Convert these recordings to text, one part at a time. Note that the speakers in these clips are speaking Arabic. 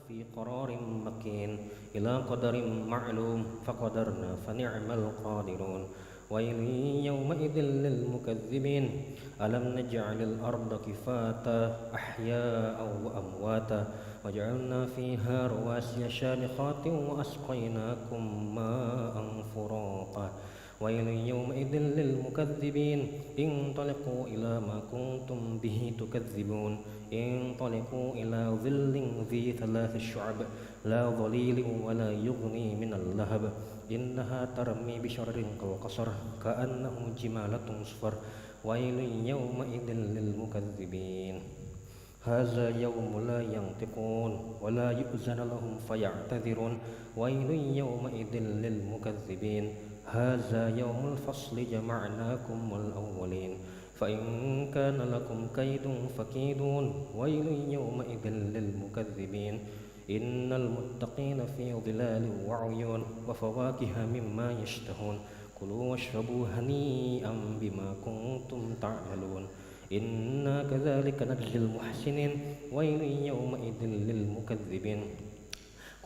في قرار مكين إلى قدر معلوم فقدرنا فنعم القادرون. ويل يومئذ للمكذبين ألم نجعل الأرض كفاتا أحياء وأمواتا وجعلنا فيها رواسي شامخات وأسقيناكم ماء فراطا. ويل يومئذ للمكذبين انطلقوا إلى ما كنتم به تكذبون انطلقوا إلى ظل ذي 3 شعب لا ظليل ولا يغني من اللهب إنها ترمي بشرر كالقصر كأنه جمالة صفر. ويل يومئذ للمكذبين هذا يوم لا ينطقون ولا يؤذن لهم فيعتذرون. ويل يومئذ للمكذبين هذا يوم الفصل جمعناكم والأولين فإن كان لكم كيد فكيدون. ويل يومئذ للمكذبين إن المتقين في ظلال وعيون وفواكه مما يشتهون كلوا واشربوا هنيئا بما كنتم تعملون إنا كذلك نجزي المحسنين. ويل يومئذ للمكذبين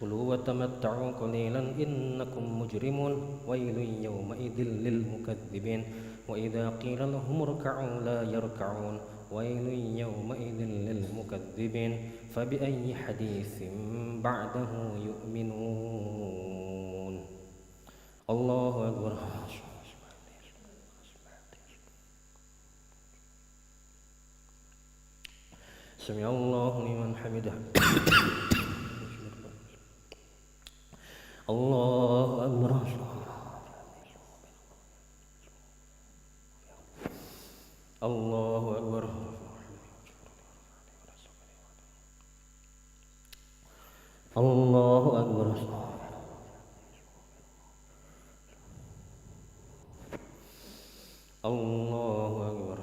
كلوا وتمتعوا قليلا إنكم مجرمون. ويل يومئذ للمكذبين وإذا قيل لهم اركعوا لا يركعون. ويل يومئذ للمكذبين فبأي حديث بعده يؤمنون. الله أكبر. سمع الله لمن حمده. الله أكبر. الله أكبر. الله أكبر. الله أكبر.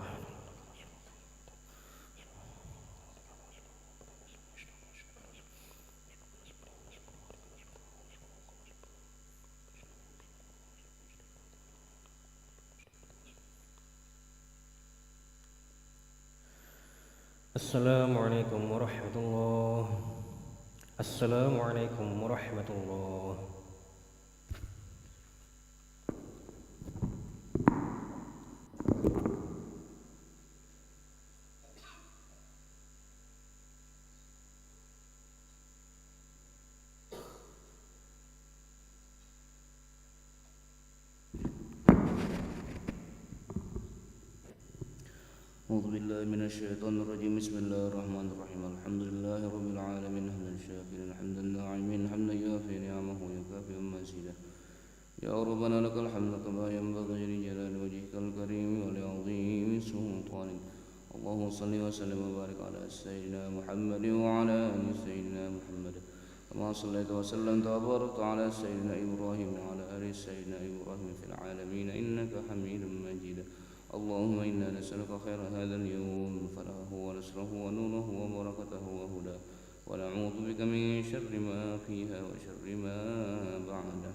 السلام عليكم ورحمة الله. السلام عليكم ورحمة الله. أعوذ بالله من الشيطان الرجيم. بسم الله الرحمن الرحيم. الحمد لله رب العالمين حمدا الشاكرين حمدا الناعمين حمدا يوافي نعمه ويكافئ مزيدا. يا ربنا لك الحمد كما ينبغي لجلال وجهك الكريم ولعظيم سلطانك. اللهم صل وسلم وبارك على سيدنا محمد وعلى آل سيدنا محمد كما صليت وسلمت وباركت على سيدنا إبراهيم وعلى آل سيدنا إبراهيم في العالمين إنك حميد مجيد. اللهم إنا نسألك خير هذا اليوم فلاحه ونصره ونوره وبركته وهداه ونعوذ بك من شر ما فيها وشر ما بعده.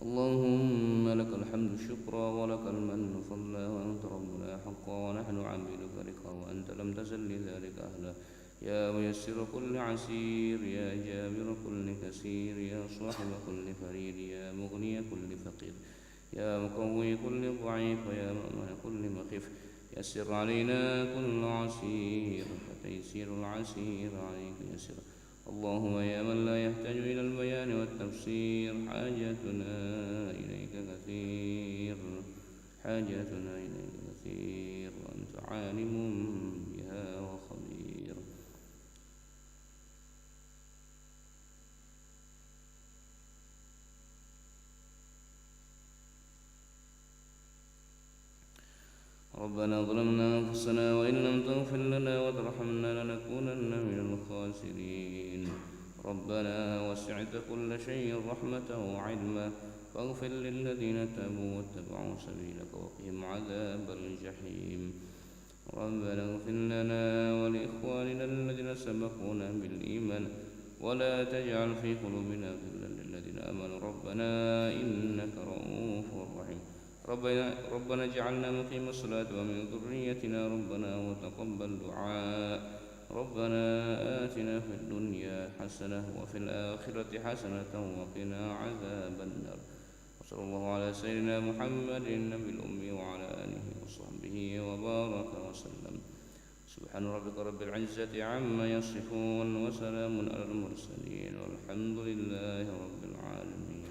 اللهم لك الحمد شكرا ولك المن فضلا وأنت ربنا حقا ونحن عبيدك رقا وأنت لم تزل لذلك أهلا. يا ميسر كل عسير يا جابر كل كسير يا صاحب كل فريد يا مغني كل فقير يا مقوي كل ضعيف ويا مؤمن كل مخيف. يسر علينا كل عسير فتيسير العسير عليك يسر. اللهم يا من لا يحتاج إلى البيان والتفسير حاجتنا إليك كثير حاجتنا إليك كثير وأنت عالم بها وخبير. ربنا ظلمنا أنفسنا وإن لم تغفر لنا وترحمنا لنكونن من الخاسرين. ربنا وسعت كل شيء رحمة وعلما فاغفر للذين تابوا واتبعوا سبيلك وقهم عذاب الجحيم. ربنا اغفر لنا ولإخواننا الذين سبقونا بالإيمان ولا تجعل في قلوبنا غلا للذين آمنوا ربنا إنك رؤوف رحيم. ربنا اجعلنا مقيم الصلاة ومن ذريتنا ربنا وتقبل دعاء. ربنا آتنا في الدنيا حسنة وفي الآخرة حسنة وقنا عذاب النار. وصلى الله على سيدنا محمد النبي الأمي وعلى آله وصحبه وبارك وسلم. سبحان ربك رب العزة عما يصفون وسلام على المرسلين والحمد لله رب العالمين.